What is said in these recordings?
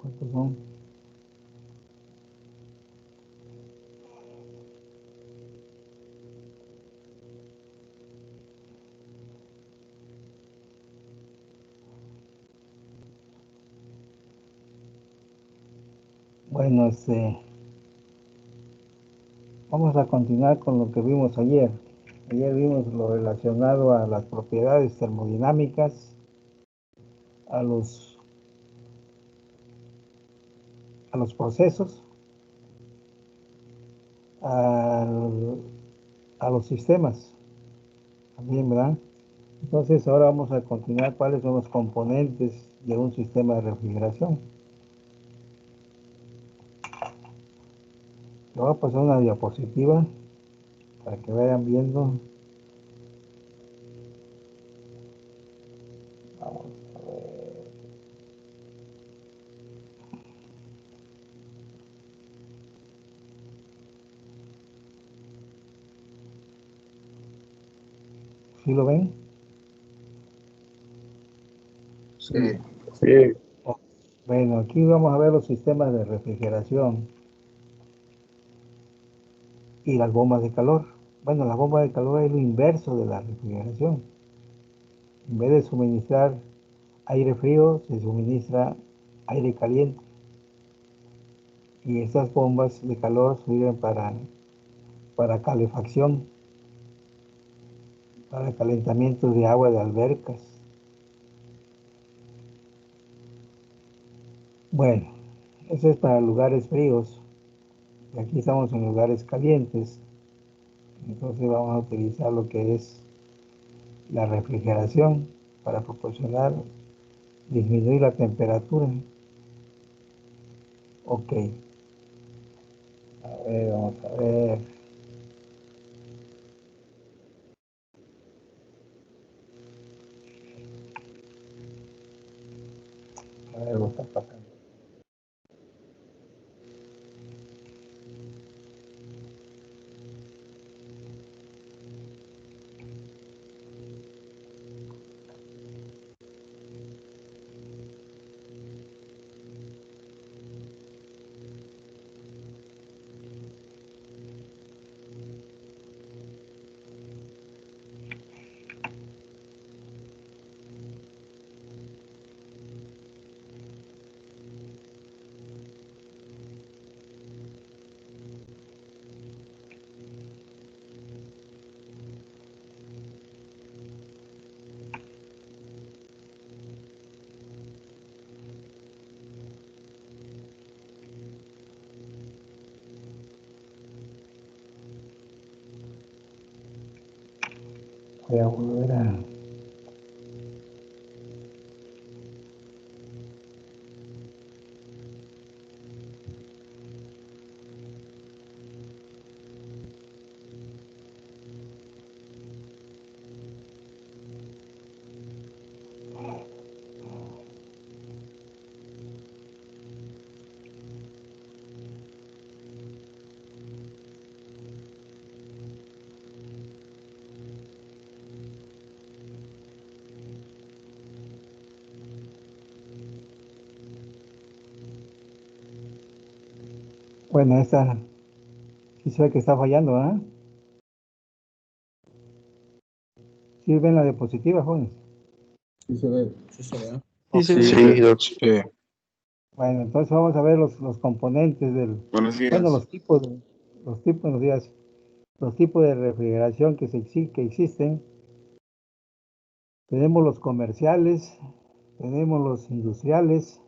¿Cuántos son? Bueno, vamos a continuar con lo que vimos ayer. Ayer vimos lo relacionado a las propiedades termodinámicas, a los procesos, a los sistemas, también, ¿verdad? Entonces ahora vamos a continuar cuáles son los componentes de un sistema de refrigeración. Le voy a pasar una diapositiva para que vayan viendo. Vamos a ver. ¿Sí lo ven? Sí. Sí. Bueno, aquí vamos a ver los sistemas de refrigeración y las bombas de calor. Bueno, la bomba de calor es lo inverso de la refrigeración. En vez de suministrar aire frío, se suministra aire caliente. Y estas bombas de calor sirven para calefacción, para calentamiento de agua de albercas. Bueno, eso es para lugares fríos. Y aquí estamos en lugares calientes. Entonces vamos a utilizar lo que es la refrigeración para proporcionar, disminuir la temperatura. Ok. A ver, vamos a ver. A ver, lo está pasando. Voy a volver a... Bueno, esta sí se ve que está fallando, ¿ah? ¿Sí ven la diapositiva, jóvenes? Sí se ve. Sí se ve. Sí, Sí, Doc. Bueno, entonces vamos a ver los componentes del... Buenos días. Bueno, los tipos, buenos días, los tipos de refrigeración que existen. Tenemos los comerciales, tenemos los industriales,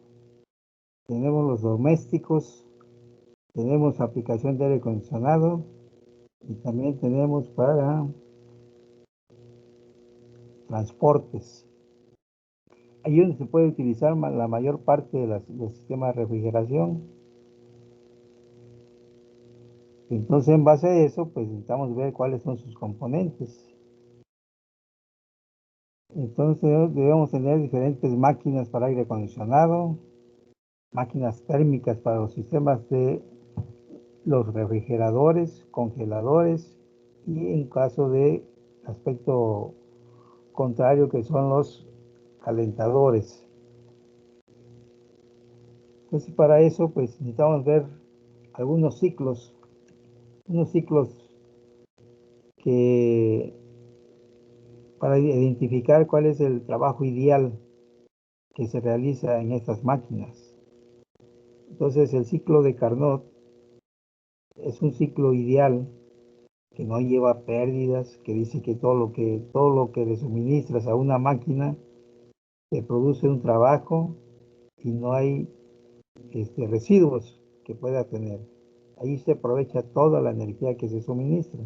tenemos los domésticos, tenemos aplicación de aire acondicionado y también tenemos para transportes. Ahí donde se puede utilizar la mayor parte de los sistemas de refrigeración. Entonces, en base a eso, pues necesitamos ver cuáles son sus componentes. Entonces, debemos tener diferentes máquinas para aire acondicionado, máquinas térmicas para los sistemas de los refrigeradores, congeladores y en caso de aspecto contrario que son los calentadores. Entonces, para eso, pues necesitamos ver algunos ciclos, unos ciclos que para identificar cuál es el trabajo ideal que se realiza en estas máquinas. Entonces, el ciclo de Carnot es un ciclo ideal que no lleva pérdidas, que dice que todo lo que le suministras a una máquina te produce un trabajo y no hay residuos que pueda tener. Ahí se aprovecha toda la energía que se suministra.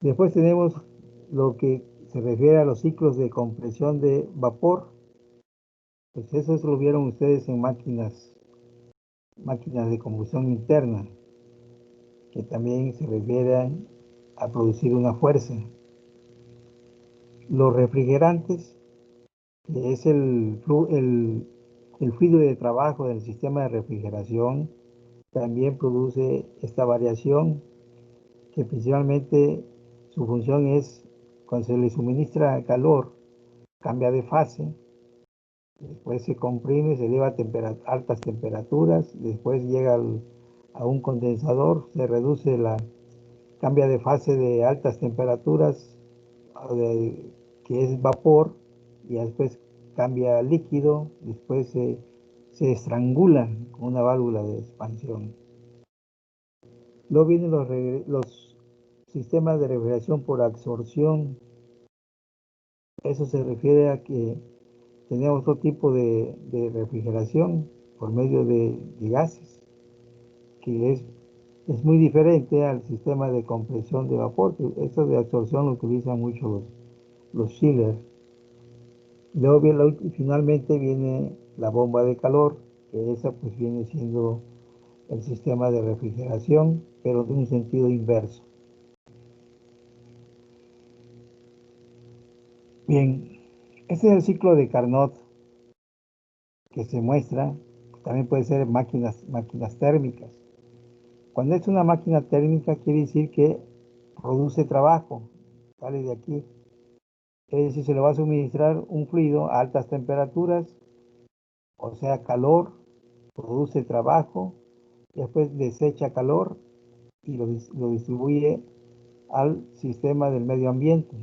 Después tenemos lo que se refiere a los ciclos de compresión de vapor. Pues eso lo vieron ustedes en máquinas de combustión interna, que también se refieren a producir una fuerza. Los refrigerantes, que es el fluido de trabajo del sistema de refrigeración, también produce esta variación que principalmente su función es cuando se le suministra calor, cambia de fase, después se comprime, se eleva a altas temperaturas, después llega a un condensador, se reduce cambia de fase de altas temperaturas, que es vapor, y después cambia a líquido, después se estrangula con una válvula de expansión. Luego vienen los sistemas de refrigeración por absorción. Eso se refiere a que tenemos otro tipo de refrigeración por medio de gases, que es muy diferente al sistema de compresión de vapor. Esto de absorción lo utilizan mucho los chillers. Luego finalmente viene la bomba de calor, que esa pues viene siendo el sistema de refrigeración, pero de un sentido inverso. Bien, este es el ciclo de Carnot que se muestra. También puede ser máquinas térmicas. Cuando es una máquina térmica quiere decir que produce trabajo, sale de aquí. Es decir, se le va a suministrar un fluido a altas temperaturas, o sea, calor, produce trabajo, después desecha calor y lo distribuye al sistema del medio ambiente.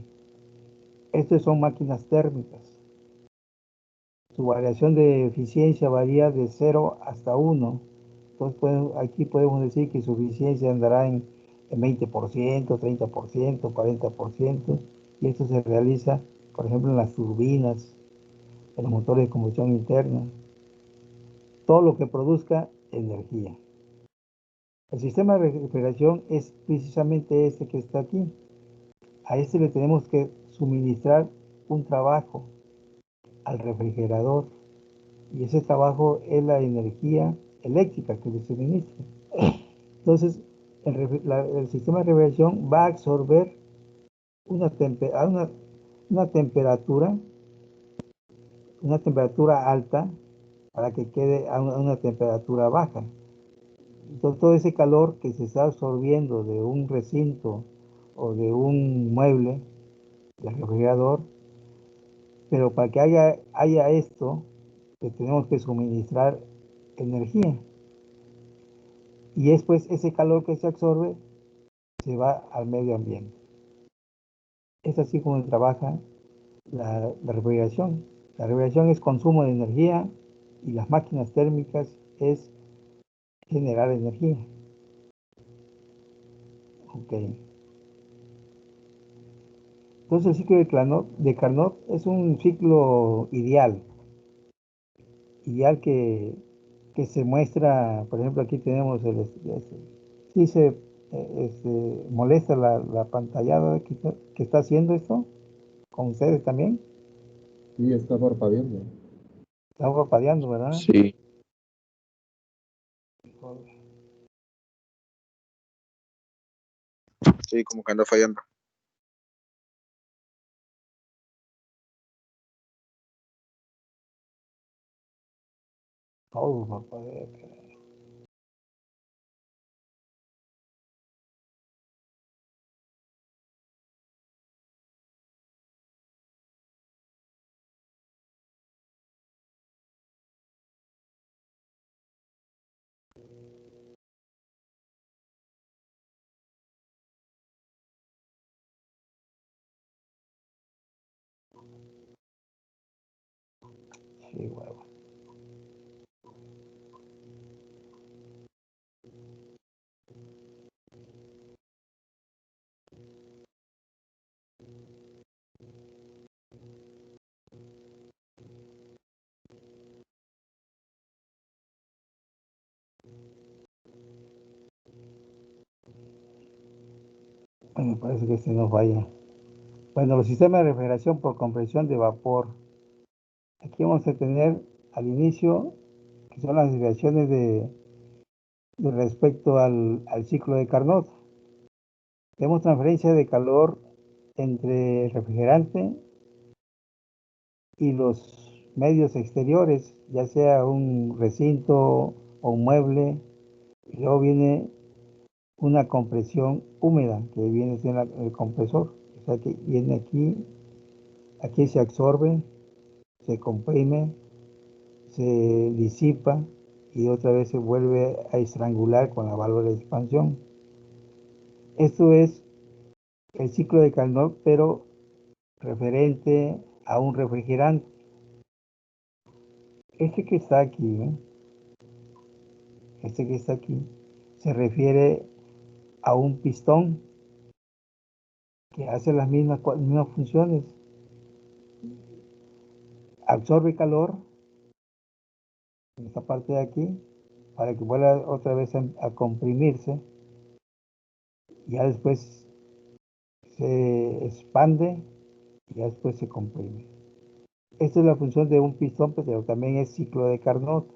Estas son máquinas térmicas. Su variación de eficiencia varía de 0 hasta 1. Entonces aquí podemos decir que su eficiencia andará en 20%, 30%, 40%, y esto se realiza, por ejemplo, en las turbinas, en los motores de combustión interna, todo lo que produzca energía. El sistema de refrigeración es precisamente este que está aquí. A este le tenemos que suministrar un trabajo al refrigerador, y ese trabajo es la energía eléctrica que le suministra. Entonces, el sistema de refrigeración va a absorber una, una temperatura, una temperatura alta para que quede a una temperatura baja. Entonces, todo ese calor que se está absorbiendo de un recinto o de un mueble del refrigerador, pero para que haya esto, le tenemos que suministrar energía. Y después ese calor que se absorbe se va al medio ambiente. Es así como trabaja la refrigeración. La refrigeración es consumo de energía y las máquinas térmicas es generar energía. Ok. Entonces el ciclo de Carnot es un ciclo ideal que se muestra, por ejemplo, aquí tenemos sí se molesta la pantallada que está haciendo esto, con ustedes también. Sí, está parpadeando. Está parpadeando, ¿verdad? Sí, sí, como que anda fallando. Todo parpadea. Sí, huevo. Bueno, parece que se nos vaya. Bueno, los sistemas de refrigeración por compresión de vapor. Aquí vamos a tener al inicio, que son las desviaciones de respecto al ciclo de Carnot. Tenemos transferencia de calor entre el refrigerante y los medios exteriores, ya sea un recinto o un mueble. Y luego viene una compresión húmeda, que viene siendo el compresor. O sea que viene aquí se absorbe, se comprime, se disipa y otra vez se vuelve a estrangular con la válvula de expansión. Esto es el ciclo de Carnot, pero referente a un refrigerante. Este que está aquí, este que está aquí, se refiere a un pistón que hace las mismas funciones. Absorbe calor en esta parte de aquí para que vuelva otra vez a comprimirse. Ya después se expande y ya después se comprime. Esta es la función de un pistón, pero también es ciclo de Carnot.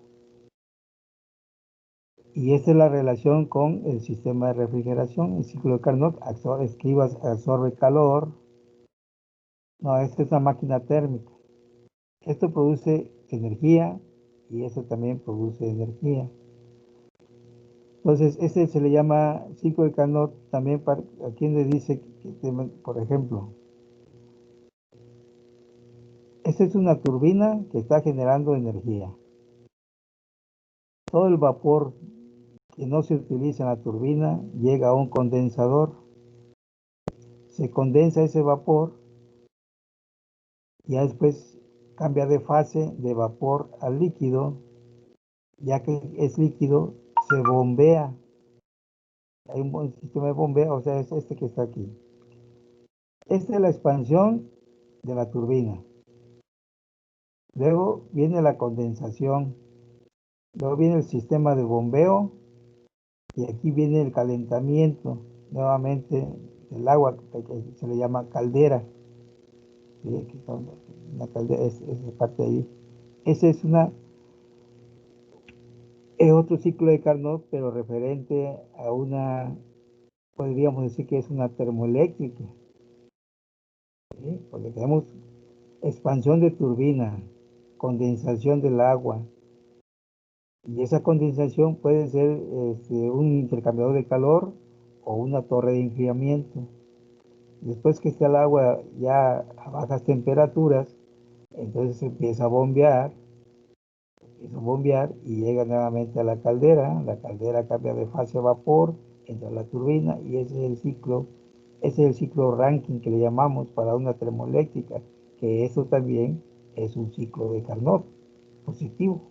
Y esta es la relación con el sistema de refrigeración. El ciclo de Carnot absorbe calor. No, esta es una máquina térmica. Esto produce energía y esto también produce energía. Entonces, este se le llama ciclo de Carnot también para a quien le dice, por ejemplo, esta es una turbina que está generando energía. Todo el vapor que no se utiliza en la turbina llega a un condensador. Se condensa ese vapor y ya después cambia de fase de vapor a líquido. Ya que es líquido, se bombea. Hay un buen sistema de bombeo, o sea, es este que está aquí. Esta es la expansión de la turbina. Luego viene la condensación. Luego viene el sistema de bombeo y aquí viene el calentamiento nuevamente del agua, que se le llama caldera. ¿Sí? Aquí está una caldera, es parte de ahí. Ese es otro ciclo de Carnot, pero referente a podríamos decir que es una termoeléctrica. ¿Sí? Porque tenemos expansión de turbina, condensación del agua, y esa condensación puede ser un intercambiador de calor o una torre de enfriamiento. Después que está el agua ya a bajas temperaturas, entonces empieza a bombear y llega nuevamente a la caldera cambia de fase a vapor, entra a la turbina y ese es el ciclo Rankine que le llamamos para una termoeléctrica, que eso también es un ciclo de Carnot positivo.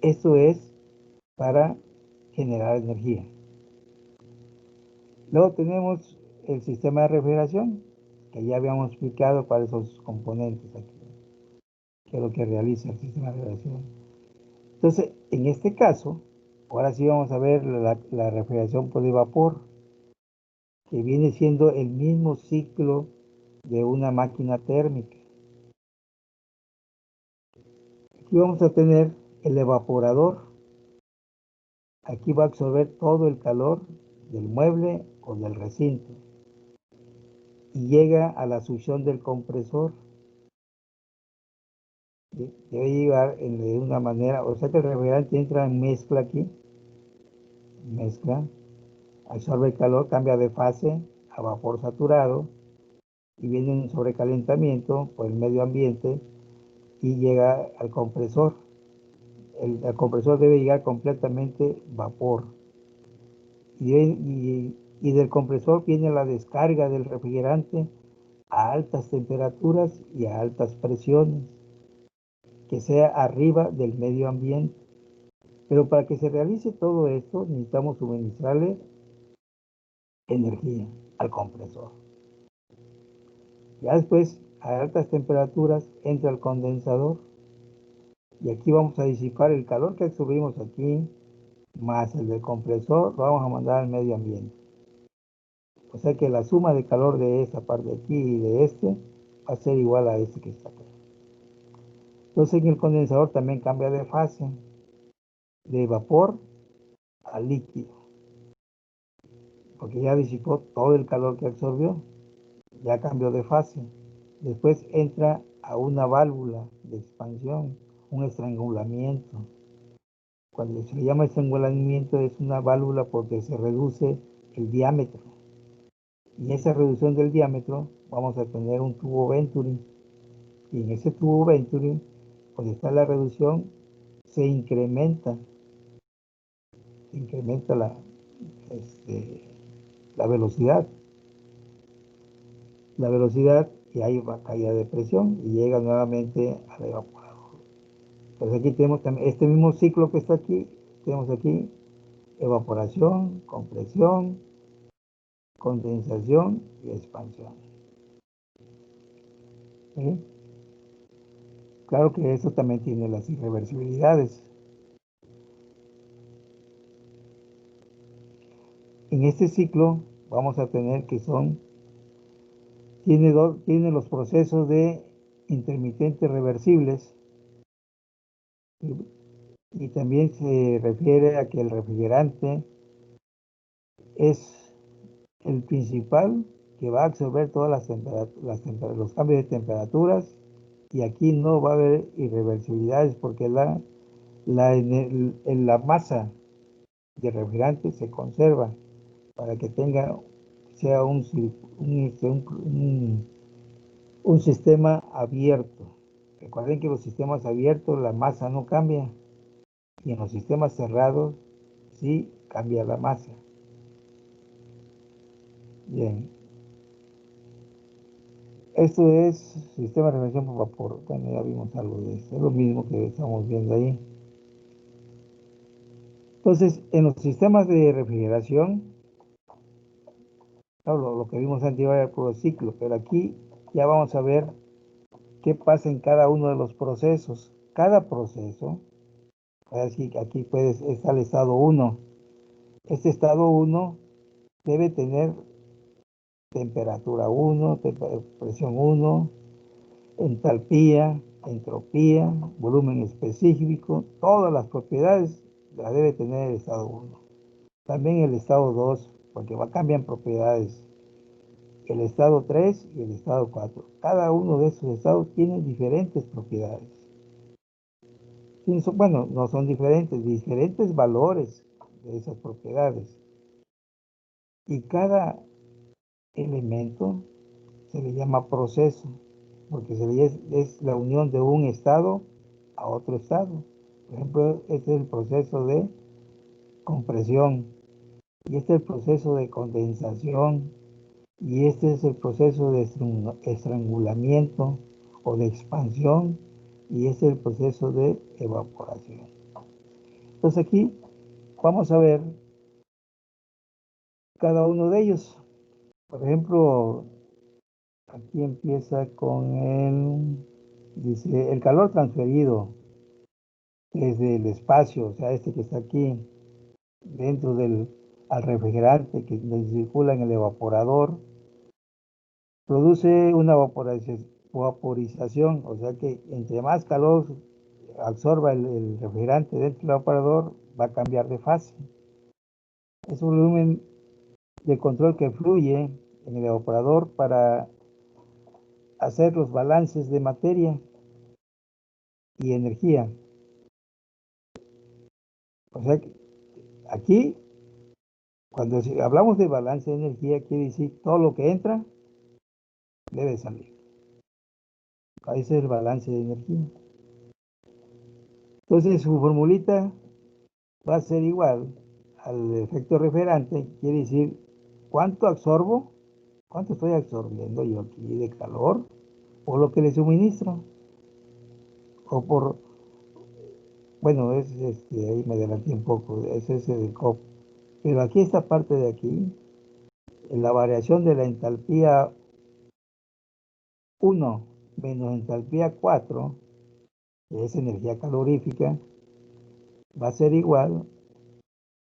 Esto es para generar energía. Luego tenemos el sistema de refrigeración, que ya habíamos explicado cuáles son sus componentes aquí, qué es lo que realiza el sistema de refrigeración. Entonces, en este caso, ahora sí vamos a ver la refrigeración por vapor, que viene siendo el mismo ciclo de una máquina térmica. Aquí vamos a tener el evaporador. Aquí va a absorber todo el calor del mueble o del recinto y llega a la succión del compresor. Debe llegar de una manera, o sea que el refrigerante entra en mezcla aquí, mezcla, absorbe el calor, cambia de fase a vapor saturado y viene un sobrecalentamiento por el medio ambiente y llega al compresor. el compresor debe llegar completamente vapor. Y del compresor viene la descarga del refrigerante a altas temperaturas y a altas presiones, que sea arriba del medio ambiente. Pero para que se realice todo esto, necesitamos suministrarle energía al compresor. Ya después, a altas temperaturas, entra el condensador. Y aquí vamos a disipar el calor que absorbimos aquí, más el del compresor, lo vamos a mandar al medio ambiente. O sea que la suma de calor de esta parte de aquí y de este va a ser igual a este que está acá. Entonces en el condensador también cambia de fase, de vapor a líquido, porque ya disipó todo el calor que absorbió, ya cambió de fase. Después entra a una válvula de expansión, un estrangulamiento. Cuando se le llama estrangulamiento es una válvula porque se reduce el diámetro. Y en esa reducción del diámetro vamos a tener un tubo Venturi. Y en ese tubo Venturi, pues está la reducción, se incrementa la velocidad. La velocidad y ahí va caída de presión y llega nuevamente al evaporador. Entonces aquí tenemos también este mismo ciclo que está aquí. Tenemos aquí evaporación, compresión, condensación y expansión. ¿Sí? Claro que eso también tiene las irreversibilidades. En este ciclo vamos a tener que tiene los procesos de intermitentes reversibles y también se refiere a que el refrigerante es el principal que va a absorber todas los cambios de temperaturas y aquí no va a haber irreversibilidades porque la masa de refrigerante se conserva para que sea un sistema abierto. Recuerden que los sistemas abiertos la masa no cambia y en los sistemas cerrados sí cambia la masa. Bien, esto es sistema de refrigeración por vapor. Bueno, ya vimos algo de esto, es lo mismo que estamos viendo ahí. Entonces, en los sistemas de refrigeración, claro, lo que vimos antes era el puro ciclo, pero aquí ya vamos a ver qué pasa en cada uno de los procesos. Cada proceso, aquí está el estado 1. Este estado 1 debe tener temperatura 1, presión 1, entalpía, entropía, volumen específico, todas las propiedades las debe tener el estado 1. También el estado 2, porque cambian propiedades. El estado 3 y el estado 4. Cada uno de esos estados tiene diferentes propiedades. Bueno, no son diferentes valores de esas propiedades. Y cada elemento se le llama proceso, porque es la unión de un estado a otro estado. Por ejemplo, este es el proceso de compresión, y este es el proceso de condensación, y este es el proceso de estrangulamiento o de expansión, y este es el proceso de evaporación. Entonces aquí vamos a ver cada uno de ellos. Por ejemplo, aquí empieza dice, el calor transferido desde el espacio, o sea, este que está aquí, dentro al refrigerante que circula en el evaporador, produce una vaporización, o sea que entre más calor absorba el refrigerante dentro del evaporador, va a cambiar de fase. Es un volumen de control que fluye en el evaporador para hacer los balances de materia y energía. O sea que aquí, cuando hablamos de balance de energía, quiere decir todo lo que entra debe salir. Ese es el balance de energía. Entonces su formulita va a ser igual al efecto refrigerante, quiere decir cuánto absorbo, cuánto estoy absorbiendo yo aquí de calor por lo que le suministro, o por, bueno, ahí me adelanté un poco, ese es el COP. Pero aquí esta parte de aquí, en la variación de la entalpía 1 menos entalpía 4, que es energía calorífica, va a ser igual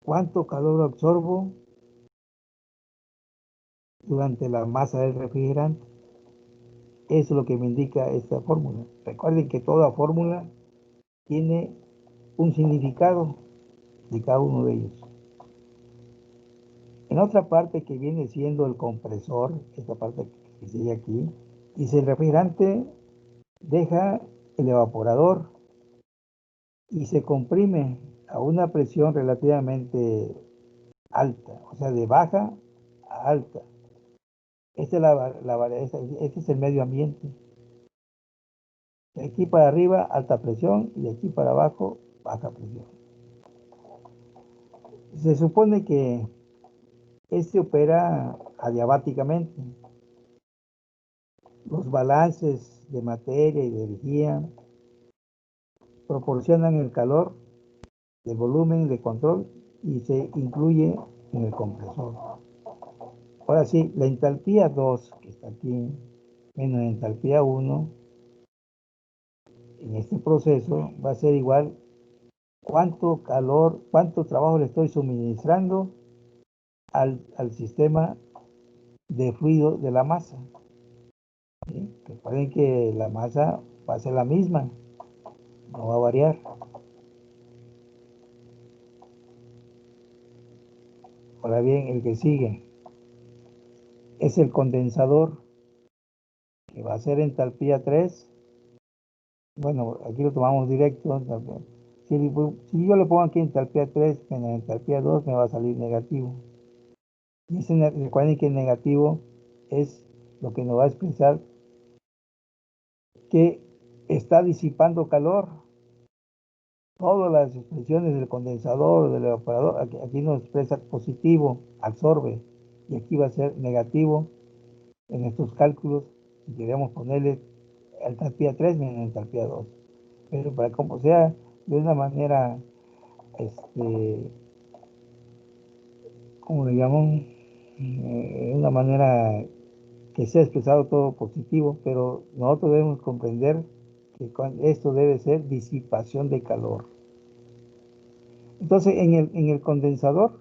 cuánto calor absorbo durante la masa del refrigerante. Eso es lo que me indica esta fórmula. Recuerden que toda fórmula tiene un significado de cada uno de ellos. En otra parte que viene siendo el compresor, esta parte que sigue aquí, dice el refrigerante deja el evaporador y se comprime a una presión relativamente alta, o sea, de baja a alta. Esta es este es el medio ambiente. De aquí para arriba, alta presión, y de aquí para abajo, baja presión. Se supone que este opera adiabáticamente. Los balances de materia y de energía proporcionan el calor del volumen de control y se incluye en el compresor. Ahora sí, la entalpía 2, que está aquí, menos entalpía 1, en este proceso va a ser igual cuánto calor, cuánto trabajo le estoy suministrando al sistema de fluido de la masa. ¿Sí? Recuerden que la masa va a ser la misma, no va a variar. Ahora bien, el que sigue es el condensador, que va a ser entalpía 3. Bueno, aquí lo tomamos directo. Si yo le pongo aquí entalpía 3 menos entalpía 2, me va a salir negativo. Y recuerden que el negativo es lo que nos va a expresar que está disipando calor. Todas las expresiones del condensador, del evaporador, aquí nos expresa positivo, absorbe, y aquí va a ser negativo en estos cálculos, si queremos ponerle entalpía 3 menos entalpía 2. Pero para como sea, de una manera, como le llaman, de una manera que sea expresado todo positivo, pero nosotros debemos comprender que esto debe ser disipación de calor. Entonces, en el condensador,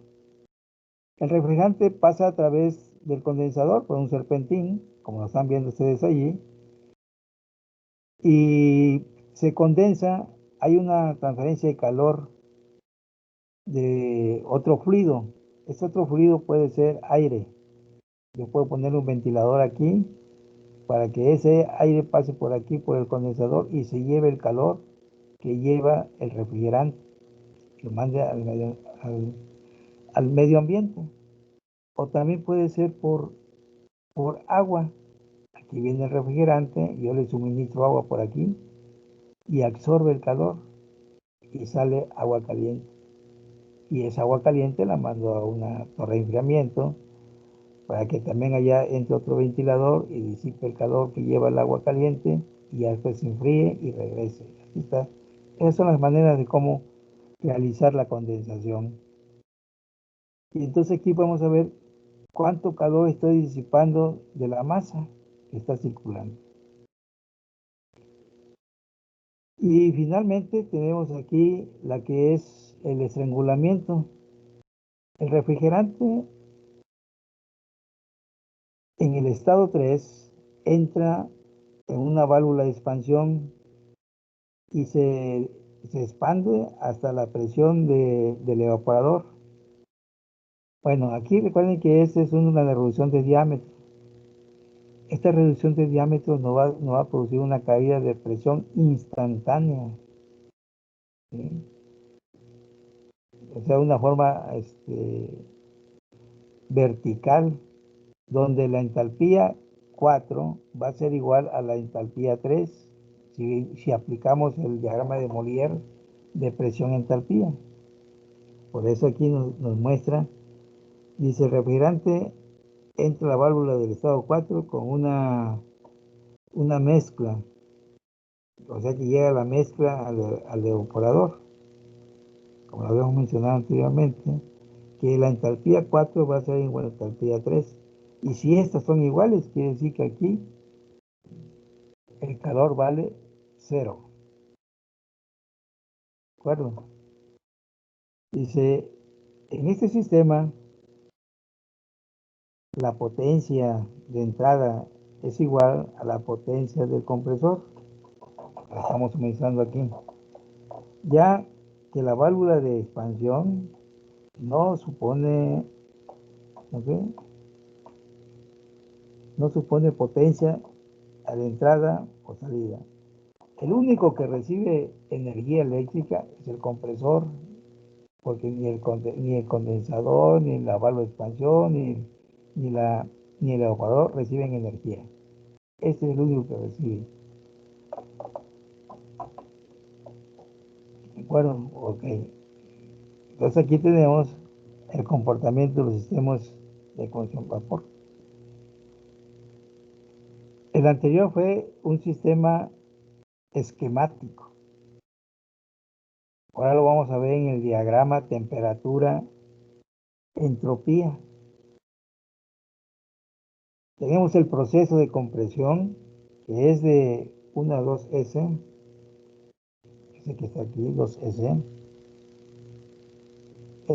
el refrigerante pasa a través del condensador por un serpentín, como lo están viendo ustedes allí, y se condensa, hay una transferencia de calor de otro fluido. Este otro fluido puede ser aire. Yo puedo poner un ventilador aquí para que ese aire pase por aquí, por el condensador, y se lleve el calor que lleva el refrigerante, lo mande al medio ambiente. O también puede ser por agua. Aquí viene el refrigerante, yo le suministro agua por aquí y absorbe el calor y sale agua caliente. Y esa agua caliente la mando a una torre de enfriamiento para que también allá entre otro ventilador y disipe el calor que lleva el agua caliente y después se enfríe y regrese. Así está. Esas son las maneras de cómo realizar la condensación. Y entonces aquí vamos a ver cuánto calor estoy disipando de la masa que está circulando. Y finalmente tenemos aquí la que es el estrangulamiento. El refrigerante en el estado 3 entra en una válvula de expansión y se expande hasta la presión del evaporador. Bueno, aquí recuerden que esta es una reducción de diámetro. Esta reducción de diámetro no va a producir una caída de presión instantánea, ¿sí? O sea, una forma vertical, donde la entalpía 4 va a ser igual a la entalpía 3. Si aplicamos el diagrama de Molière, de presión-entalpía. Por eso aquí nos muestra, dice el refrigerante entra a la válvula del estado 4 con una mezcla, o sea que llega la mezcla al evaporador, como lo habíamos mencionado anteriormente, que la entalpía 4 va a ser igual a entalpía 3. Y si estas son iguales, quiere decir que aquí el calor vale 0. ¿De acuerdo? Dice, en este sistema, la potencia de entrada es igual a la potencia del compresor. La estamos utilizando aquí. Ya que la válvula de expansión no supone, ¿okay? No supone potencia a la entrada o salida. El único que recibe energía eléctrica es el compresor, porque ni el condensador, ni la válvula de expansión, ni el evaporador reciben energía. Este es el único que recibe. ¿De acuerdo? Ok. Entonces aquí tenemos el comportamiento de los sistemas de conducción por vapor. El anterior fue un sistema esquemático. Ahora lo vamos a ver en el diagrama temperatura, entropía. Tenemos el proceso de compresión, que es de 1 a 2S, ese que está aquí, 2S.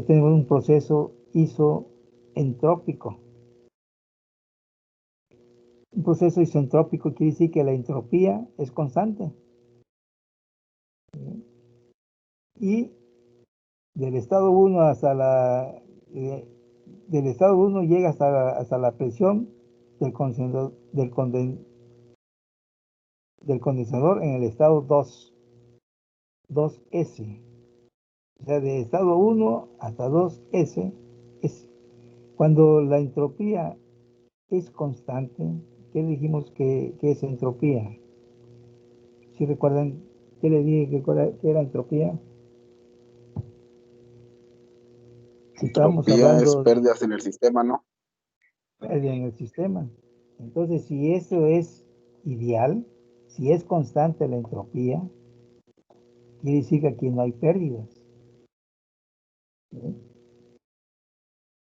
Tenemos un proceso isoentrópico. Un proceso isentrópico quiere decir que la entropía es constante. Y del estado 1 hasta del estado 1 llega hasta la presión del condensador en el estado 2, 2S. O sea, de estado 1 hasta 2S es cuando la entropía es constante. ¿Qué dijimos que es entropía? Si recuerdan, ¿qué le dije que era entropía? Si estábamos Entropía es hablando de pérdidas en el sistema, ¿no? pérdida en el sistema. Entonces, si eso es ideal, si es constante la entropía, quiere decir que aquí no hay pérdidas. ¿Sí?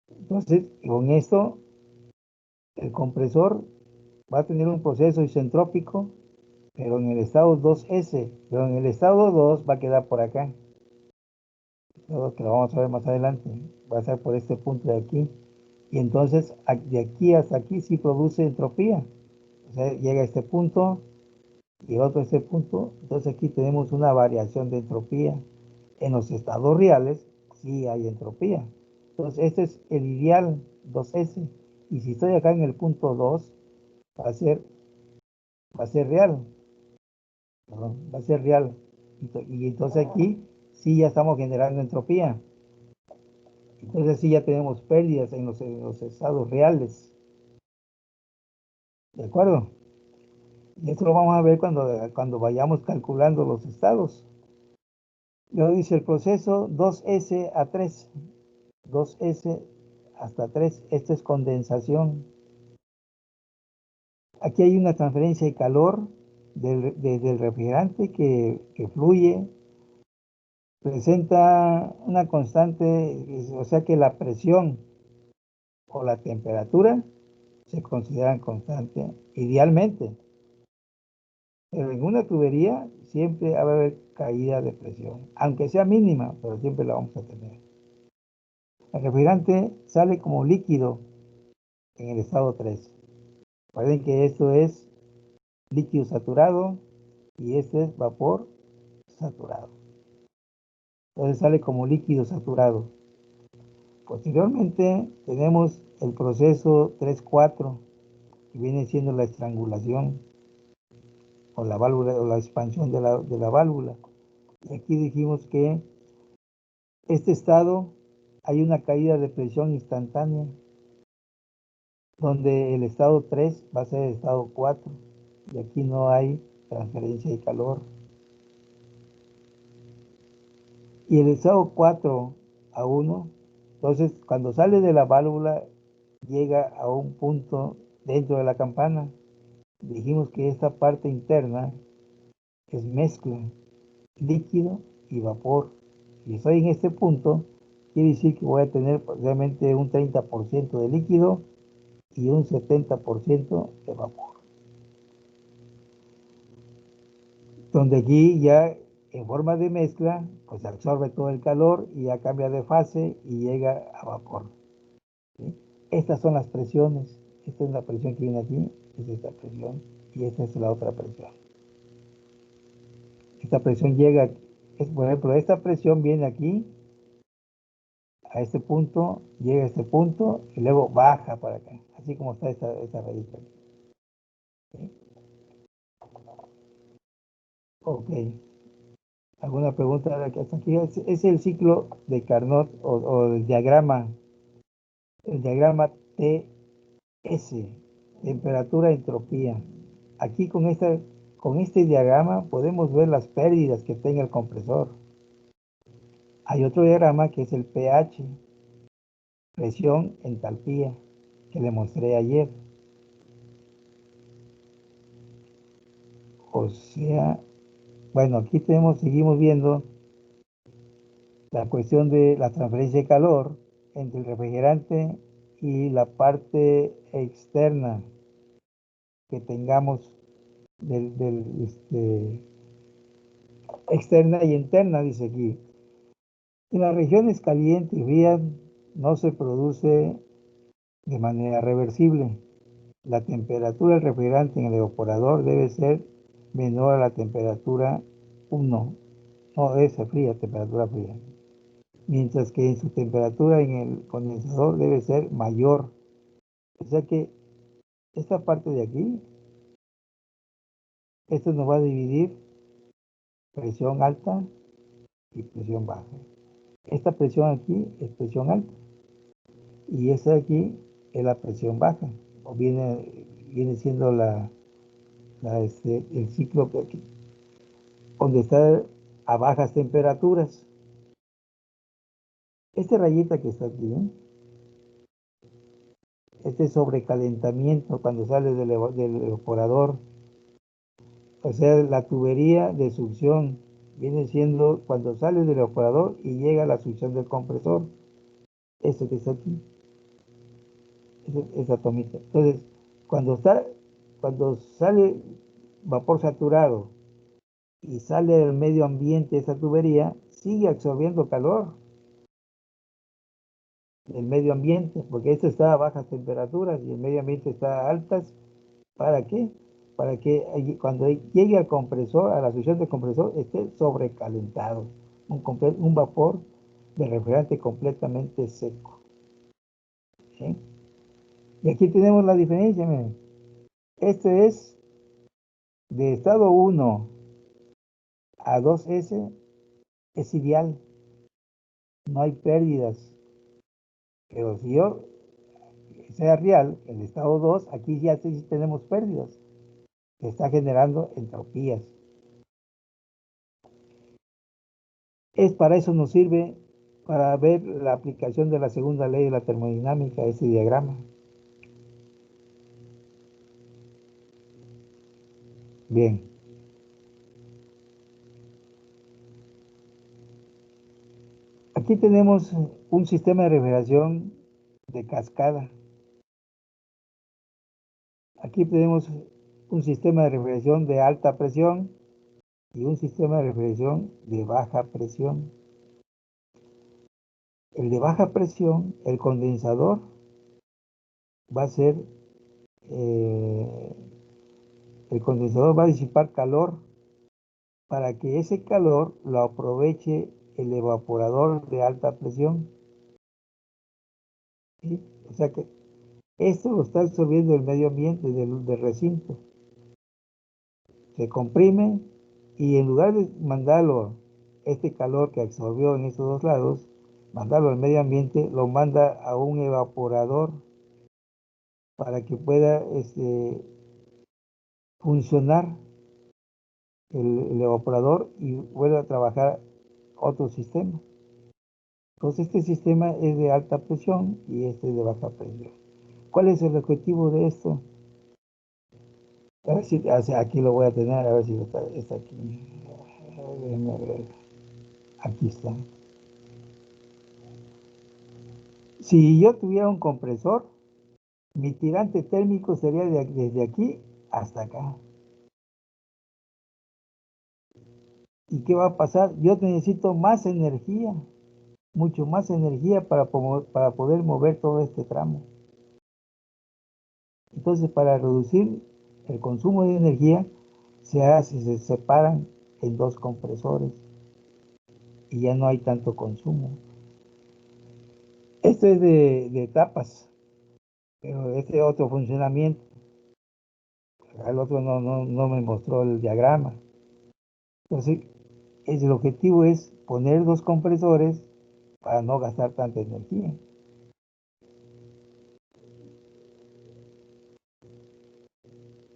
Entonces, con esto, el compresor va a tener un proceso isentrópico, pero en el estado 2S, pero en el estado 2 va a quedar por acá, que lo vamos a ver más adelante, va a ser por este punto de aquí, y entonces de aquí hasta aquí sí produce entropía, o sea, llega a este punto y otro a este punto, entonces aquí tenemos una variación de entropía. En los estados reales sí hay entropía, entonces este es el ideal 2S, y si estoy acá en el punto 2, va a ser, va a ser real, perdón, va a ser real. Y entonces aquí sí ya estamos generando entropía. Entonces sí ya tenemos pérdidas en los estados reales. ¿De acuerdo? Y esto lo vamos a ver cuando vayamos calculando los estados. Luego dice el proceso 2S a 3. 2S hasta 3. Esto es condensación. Aquí hay una transferencia de calor desde el refrigerante que fluye, presenta una constante, o sea que la presión o la temperatura se consideran constantes idealmente, pero en una tubería siempre va a haber caída de presión, aunque sea mínima, pero siempre la vamos a tener. El refrigerante sale como líquido en el estado 3. Recuerden que esto es líquido saturado y este es vapor saturado. Entonces sale como líquido saturado. Posteriormente tenemos el proceso 3-4, que viene siendo la estrangulación o la válvula o la expansión de la válvula. Y aquí dijimos que este estado hay una caída de presión instantánea, donde el estado 3 va a ser el estado 4 y aquí no hay transferencia de calor. y el estado 4 a 1, entonces cuando sale de la válvula llega a un punto dentro de la campana. Dijimos que esta parte interna es mezcla, líquido y vapor. Si estoy en este punto, quiere decir que voy a tener realmente un 30% de líquido y un 70% de vapor. Donde aquí ya en forma de mezcla, pues absorbe todo el calor y ya cambia de fase y llega a vapor. ¿Sí? Estas son las presiones. Esta es la presión que viene aquí, es esta presión y esta es la otra presión. Esta presión llega, por ejemplo, esta presión viene aquí, a este punto, llega a este punto y luego baja para acá, así como está esta rayita. ¿Sí? Ok. ¿Alguna pregunta hasta aquí? Es el ciclo de Carnot o el diagrama TS, temperatura-entropía. Aquí con este diagrama podemos ver las pérdidas que tenga el compresor. Hay otro diagrama que es el pH, presión, entalpía, que le mostré ayer. O sea, bueno, aquí seguimos viendo la cuestión de la transferencia de calor entre el refrigerante y la parte externa que tengamos externa y interna, dice aquí. En las regiones calientes y frías no se produce de manera reversible. La temperatura del refrigerante en el evaporador debe ser menor a la temperatura 1. No, esa fría, temperatura fría. Mientras que en su temperatura en el condensador debe ser mayor. O sea que esta parte de aquí, esto nos va a dividir presión alta y presión baja. Esta presión aquí es presión alta y esta de aquí es la presión baja, o viene siendo el ciclo donde está a bajas temperaturas. Esta rayita que está aquí, este sobrecalentamiento cuando sale del evaporador, o sea, la tubería de succión viene siendo cuando sale del evaporador y llega a la succión del compresor. Esto que está aquí, esa tomita. Entonces, cuando sale vapor saturado y sale del medio ambiente esa tubería, sigue absorbiendo calor del medio ambiente, porque esto está a bajas temperaturas y el medio ambiente está a altas. ¿Para qué? Para que cuando llegue al compresor, a la succión del compresor, esté sobrecalentado, un vapor de refrigerante completamente seco. ¿Sí? Y aquí tenemos la diferencia, miren. Este es de estado 1 a 2S, es ideal, no hay pérdidas. Pero si yo sea real, el estado 2, aquí ya sí tenemos pérdidas, se está generando entropías. Para eso nos sirve para ver la aplicación de la segunda ley de la termodinámica, ese diagrama. Bien. Aquí tenemos un sistema de refrigeración de cascada. Aquí tenemos un sistema de refrigeración de alta presión y un sistema de refrigeración de baja presión. El de baja presión, el condensador, va a ser, el condensador va a disipar calor para que ese calor lo aproveche el evaporador de alta presión. ¿Sí? O sea que esto lo está absorbiendo el medio ambiente del recinto. Se comprime y en lugar de mandarlo, este calor que absorbió en estos dos lados, mandarlo al medio ambiente, lo manda a un evaporador para que pueda funcionar el evaporador y vuelva a trabajar otro sistema. Entonces este sistema es de alta presión y este es de baja presión. ¿Cuál es el objetivo de esto? A ver si aquí lo voy a tener, a ver si está aquí. Déjenme ver. Aquí está. Si yo tuviera un compresor, mi tirante térmico sería desde aquí hasta acá. ¿Y qué va a pasar? Yo necesito más energía, mucho más energía para poder mover todo este tramo. Entonces, para reducir el consumo de energía, se separan en dos compresores y ya no hay tanto consumo. Esto es de etapas, pero este otro funcionamiento. El otro no me mostró el diagrama. Entonces, el objetivo es poner dos compresores para no gastar tanta energía.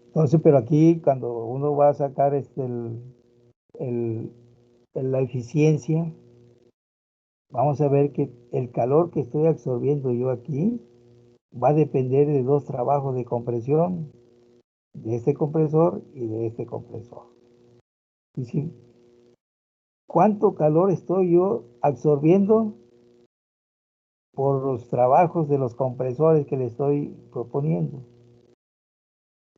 Entonces, pero aquí cuando uno va a sacar el, la eficiencia, vamos a ver que el calor que estoy absorbiendo yo aquí va a depender de dos trabajos de compresión, de este compresor y de este compresor. Es decir, ¿cuánto calor estoy yo absorbiendo por los trabajos de los compresores que le estoy proponiendo?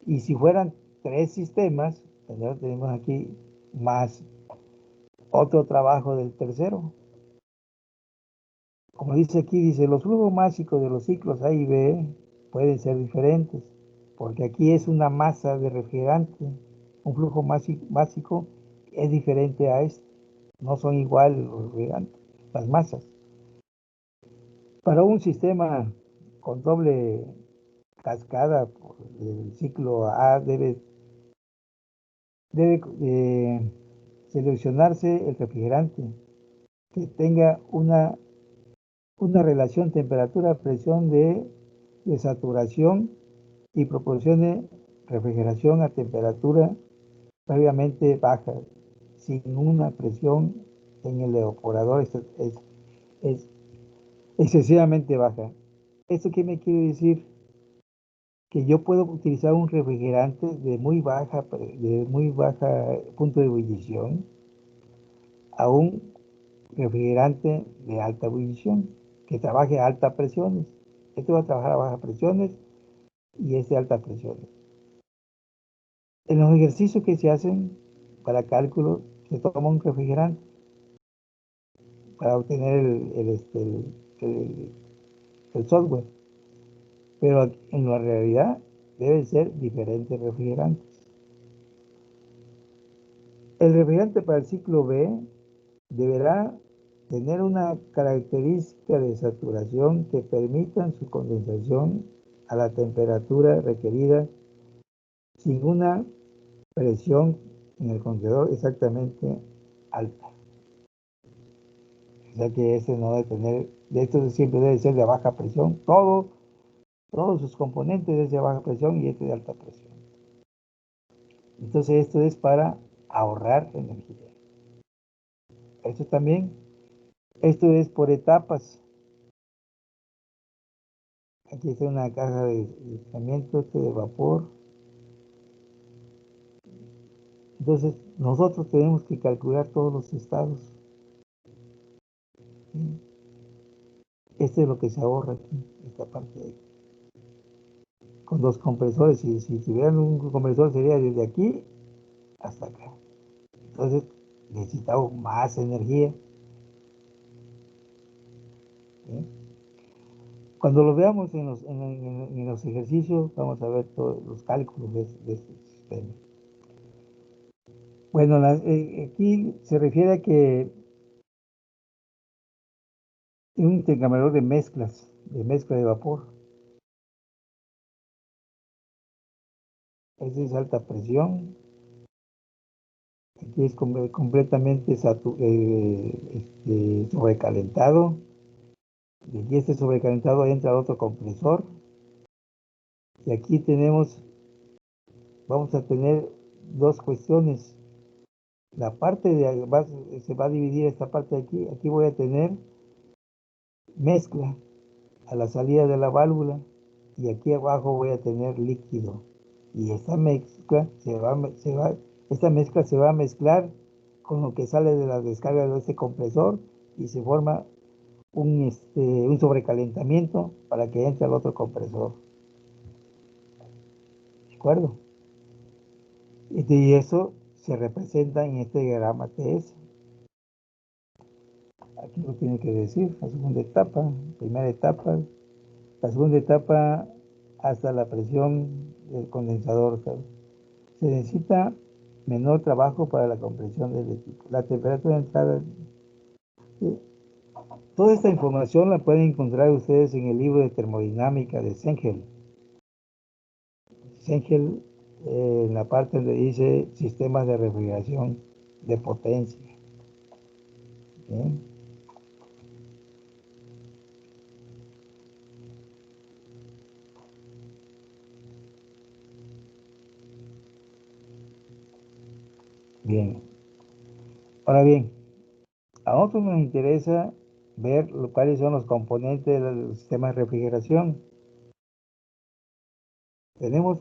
Y si fueran tres sistemas, tenemos aquí más otro trabajo del tercero. Como dice aquí, dice, los flujos máxicos de los ciclos A y B pueden ser diferentes, porque aquí es una masa de refrigerante. Un flujo másico es diferente a este. No son iguales los refrigerantes, las masas. Para un sistema con doble cascada, el ciclo A debe seleccionarse el refrigerante que tenga una relación temperatura-presión de saturación y proporcione refrigeración a temperatura previamente baja, sin una presión en el evaporador es excesivamente baja. ¿Esto qué me quiere decir? Que yo puedo utilizar un refrigerante de muy baja punto de ebullición a un refrigerante de alta ebullición que trabaje a altas presiones. Este va a trabajar a bajas presiones y este a altas presiones. En los ejercicios que se hacen para cálculo, se toma un refrigerante para obtener el software, pero en la realidad deben ser diferentes refrigerantes. El refrigerante para el ciclo B deberá tener una característica de saturación que permita su condensación a la temperatura requerida sin una presión en el contenedor exactamente alta. O sea que este no debe tener, de estos siempre debe ser de baja presión, todos sus componentes es de baja presión y este de alta presión. Entonces esto es para ahorrar energía. Esto también, esto es por etapas. Aquí está una caja de aislamiento de vapor. Entonces nosotros tenemos que calcular todos los estados. ¿Sí? Esto es lo que se ahorra aquí, esta parte de aquí. Con dos compresores, si tuvieran un compresor sería desde aquí hasta acá. Entonces necesitamos más energía. ¿Sí? Cuando lo veamos en los ejercicios, vamos a ver todos los cálculos de este sistema. Bueno, aquí se refiere a que es un intercambiador de mezcla de vapor. Ese es alta presión. Aquí es completamente sobrecalentado. Y aquí este sobrecalentado entra otro compresor. Y aquí vamos a tener dos cuestiones. La parte se va a dividir esta parte de aquí. Aquí voy a tener mezcla a la salida de la válvula y aquí abajo voy a tener líquido. Y esta mezcla se va a mezclar con lo que sale de la descarga de este compresor y se forma un sobrecalentamiento para que entre al otro compresor. ¿De acuerdo? Y eso se representa en este diagrama TS. Aquí lo tiene que decir, la segunda etapa, primera etapa, la segunda etapa hasta la presión del condensador. ¿Sabes? Se necesita menor trabajo para la compresión del equipo. La temperatura de entrada. ¿Sí? Toda esta información la pueden encontrar ustedes en el libro de termodinámica de Sengel. Sengel, en la parte donde dice sistemas de refrigeración de potencia. ¿Sí? Bien. Ahora bien, a nosotros nos interesa ver cuáles son los componentes del sistema de refrigeración. Tenemos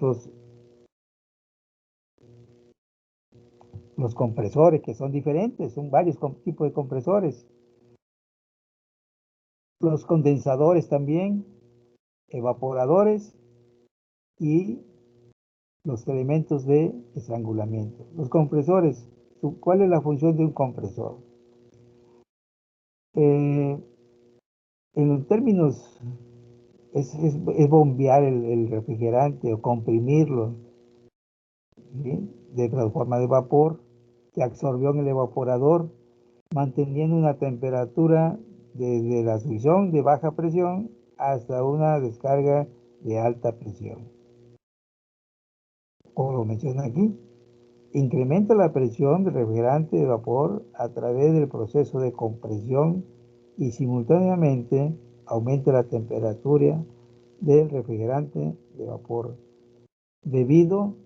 los compresores, que son diferentes, son varios tipos de compresores. Los condensadores también, evaporadores y los elementos de estrangulamiento. Los compresores, ¿cuál es la función de un compresor? En términos, es bombear el refrigerante o comprimirlo, ¿sí? De la forma de vapor que absorbió en el evaporador, manteniendo una temperatura desde la succión de baja presión hasta una descarga de alta presión. Como lo menciona aquí, incrementa la presión del refrigerante de vapor a través del proceso de compresión y simultáneamente aumenta la temperatura del refrigerante de vapor debido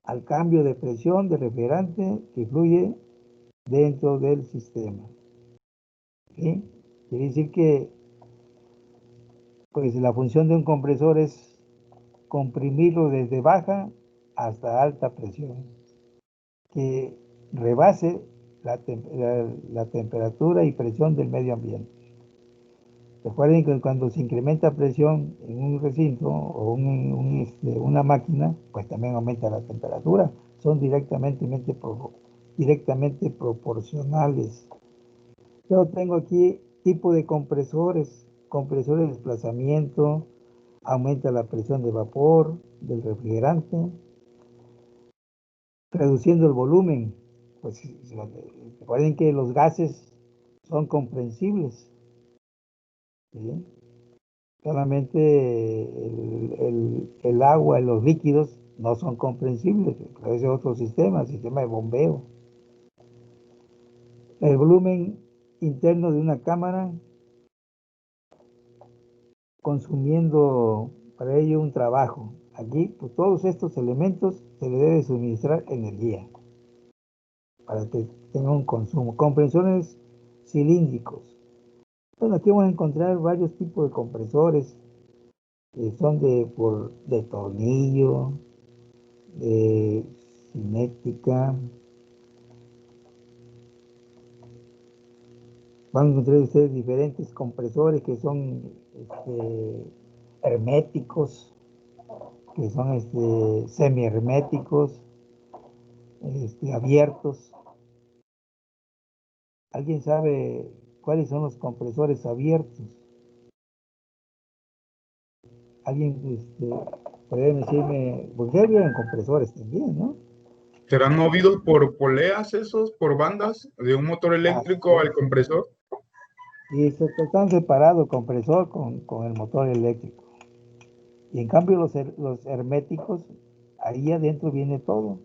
al cambio de presión del refrigerante que fluye dentro del sistema. ¿Sí? Quiere decir que pues, la función de un compresor es comprimirlo desde baja hasta alta presión, que rebase la temperatura y presión del medio ambiente. Recuerden que cuando se incrementa presión en un recinto o una máquina, pues también aumenta la temperatura. Son directamente proporcionales. Yo tengo aquí tipo de compresores, compresores de desplazamiento, aumenta la presión de vapor del refrigerante, reduciendo el volumen. Pues recuerden que los gases son comprensibles, ¿sí? Solamente el agua y los líquidos no son comprensibles, pero ese es otro sistema de bombeo. El volumen interno de una cámara, consumiendo para ello un trabajo. Aquí, pues todos estos elementos se le debe suministrar energía para que tenga un consumo. Compresores cilíndricos. Bueno, aquí vamos a encontrar varios tipos de compresores que son de tornillo, de cinética. Van a encontrar ustedes diferentes compresores que son herméticos, que son semiherméticos, abiertos. ¿Alguien sabe cuáles son los compresores abiertos? ¿Alguien podría decirme? Porque habían compresores también, ¿no? ¿Serán movidos por poleas esos, por bandas, de un motor eléctrico al compresor? Y están separados el compresor con el motor eléctrico. Y en cambio los herméticos, ahí adentro viene todo.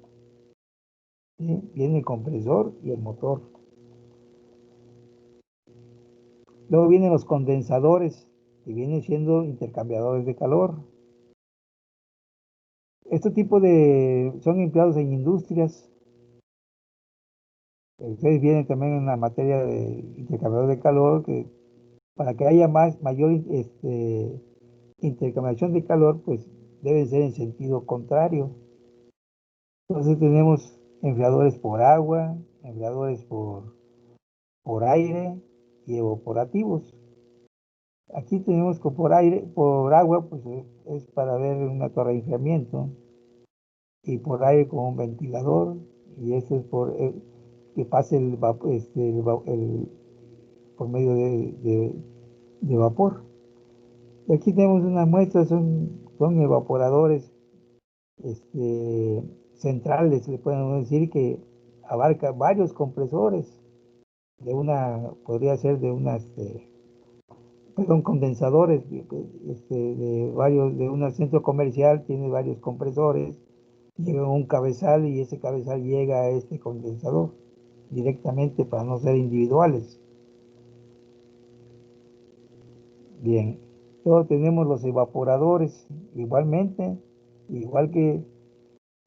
¿Sí? Viene el compresor y el motor. Luego vienen los condensadores, que vienen siendo intercambiadores de calor. Este tipo son empleados en industrias. Ustedes vienen también en la materia de intercambiador de calor, que para que haya mayor intercambiación de calor, pues debe ser en sentido contrario. Entonces tenemos enfriadores por agua, enfriadores por aire y evaporativos. Aquí tenemos que por aire, por agua, pues es para ver una torre de enfriamiento, y por aire con un ventilador, y esto es que pase por medio de vapor. Y aquí tenemos unas muestras, son evaporadores centrales, le podemos decir, que abarca varios compresores podría ser perdón, condensadores, de un centro comercial tiene varios compresores, llega un cabezal y ese cabezal llega a este condensador directamente para no ser individuales. Bien, luego tenemos los evaporadores, igualmente, igual que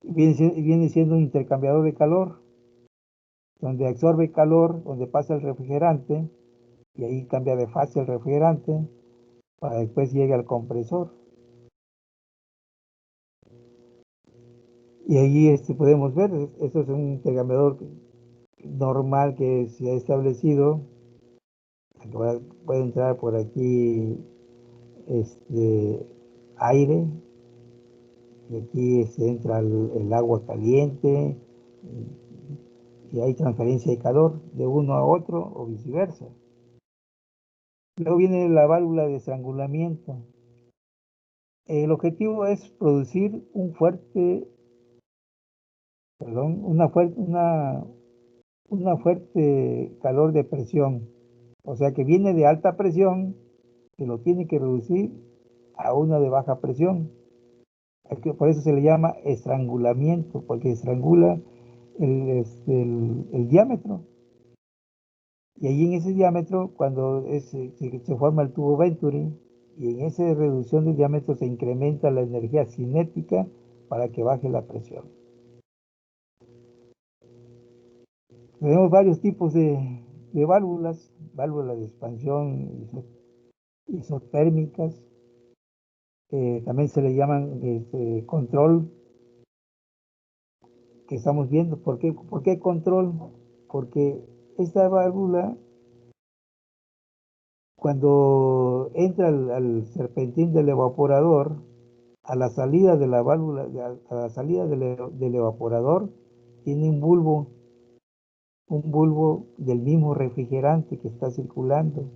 viene siendo un intercambiador de calor, donde absorbe calor, donde pasa el refrigerante, y ahí cambia de fase el refrigerante, para después llegue al compresor. Y ahí podemos ver, esto es un intercambiador normal que se ha establecido. Puede entrar por aquí aire, y aquí entra el agua caliente, y hay transferencia de calor de uno a otro o viceversa. Luego viene la válvula de estrangulamiento. El objetivo es producir una fuerte calor de presión. O sea que viene de alta presión, que lo tiene que reducir a una de baja presión. Por eso se le llama estrangulamiento, porque estrangula el diámetro. Y ahí en ese diámetro, cuando se forma el tubo Venturi, y en esa reducción del diámetro se incrementa la energía cinética para que baje la presión. Tenemos varios tipos de válvulas de expansión isotérmicas, también se le llaman control, que estamos viendo. ¿Por qué control? Porque esta válvula, cuando entra al serpentín del evaporador, a la salida de la válvula, a la salida del evaporador, tiene un bulbo del mismo refrigerante que está circulando,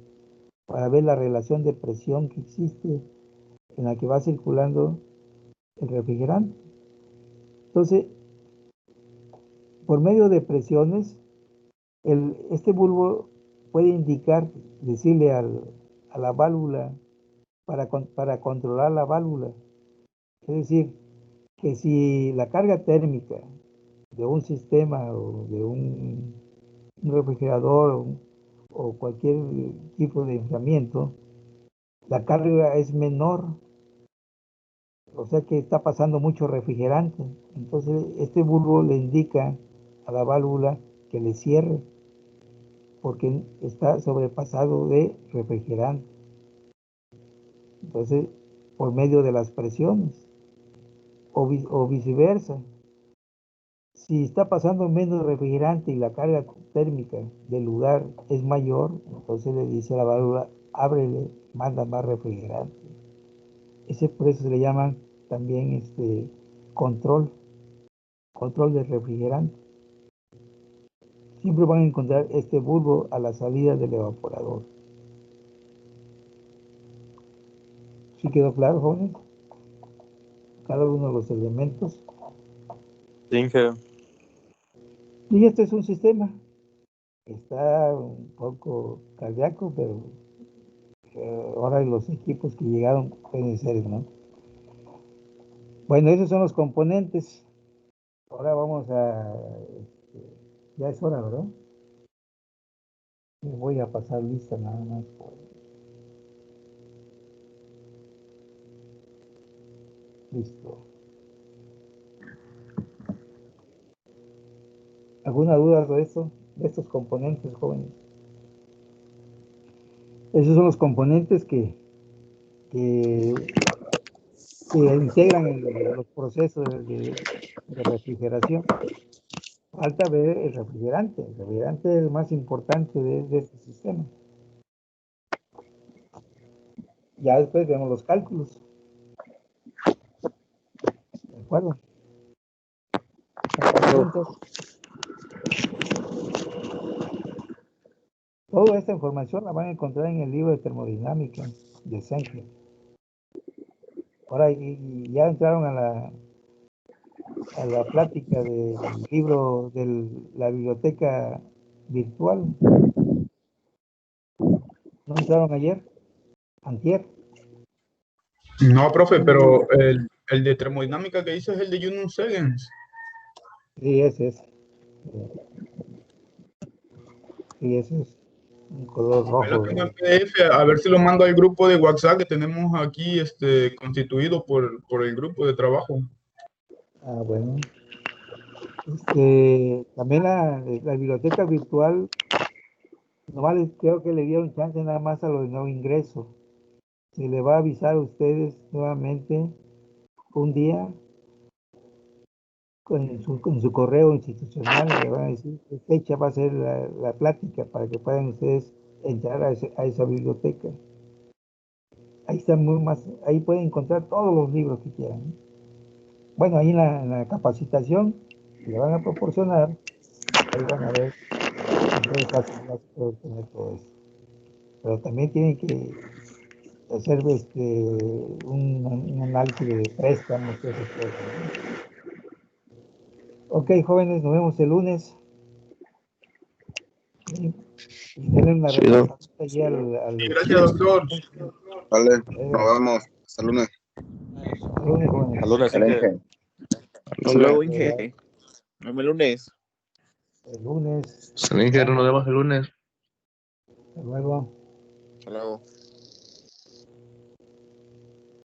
para ver la relación de presión que existe en la que va circulando el refrigerante. Entonces, por medio de presiones, este bulbo puede decirle a la válvula para controlar la válvula. Es decir, que si la carga térmica de un sistema o de un refrigerador o cualquier tipo de enfriamiento, la carga es menor, o sea que está pasando mucho refrigerante. Entonces, este bulbo le indica a la válvula que le cierre, porque está sobrepasado de refrigerante. Entonces, por medio de las presiones, o viceversa. Si está pasando menos refrigerante y la carga térmica del lugar es mayor, entonces le dice a la válvula, ábrele, manda más refrigerante. Por eso se le llaman también control, control del refrigerante. Siempre van a encontrar este bulbo a la salida del evaporador. ¿Sí quedó claro, jóvenes? Cada uno de los elementos. Sí, ingeniero. Y este es un sistema. Está un poco cardíaco, pero ahora los equipos que llegaron pueden ser, ¿no? Bueno, esos son los componentes. Ahora vamos ya es hora, ¿verdad? Voy a pasar lista nada más. Listo. ¿Alguna duda de esto? De estos componentes, jóvenes. Esos son los componentes que integran los procesos de refrigeración. Falta ver el refrigerante. El refrigerante es el más importante de este sistema. Ya después vemos los cálculos. ¿De acuerdo? Preguntas. Toda esta información la van a encontrar en el libro de termodinámica de Sankey. Ahora, y ya entraron a la plática del libro de la biblioteca virtual. ¿No entraron ayer? ¿Antier? No, profe, pero el de termodinámica que dice es el de Junus Segens. Sí, ese es. Sí, ese es. Un color Ahí lo rojo. tengo en PDF, a ver si lo mando al grupo de WhatsApp que tenemos aquí constituido por el grupo de trabajo. Ah, bueno. También la biblioteca virtual, nomás creo que le dieron chance nada más a los de nuevo ingreso. Se le va a avisar a ustedes nuevamente un día con su correo institucional, le van a decir qué fecha va a ser la plática para que puedan ustedes entrar a esa biblioteca. Ahí están ahí pueden encontrar todos los libros que quieran, ¿eh? Bueno, ahí en la capacitación que le van a proporcionar, ahí van a ver qué facilidades puede tener todo eso. Pero también tienen que hacer un análisis de préstamos, todas esas cosas, ¿no? Ok, jóvenes, nos vemos el lunes. ¿Sí? Y denle una repasada allí Sí, gracias, doctor. Vale, nos vemos. Hasta el lunes. Hasta el lunes, jóvenes. Al lunes, Inge. Hasta luego, Inge. Nos vemos el lunes. El lunes. San Inge, nos vemos el lunes. Hasta luego. Hasta luego.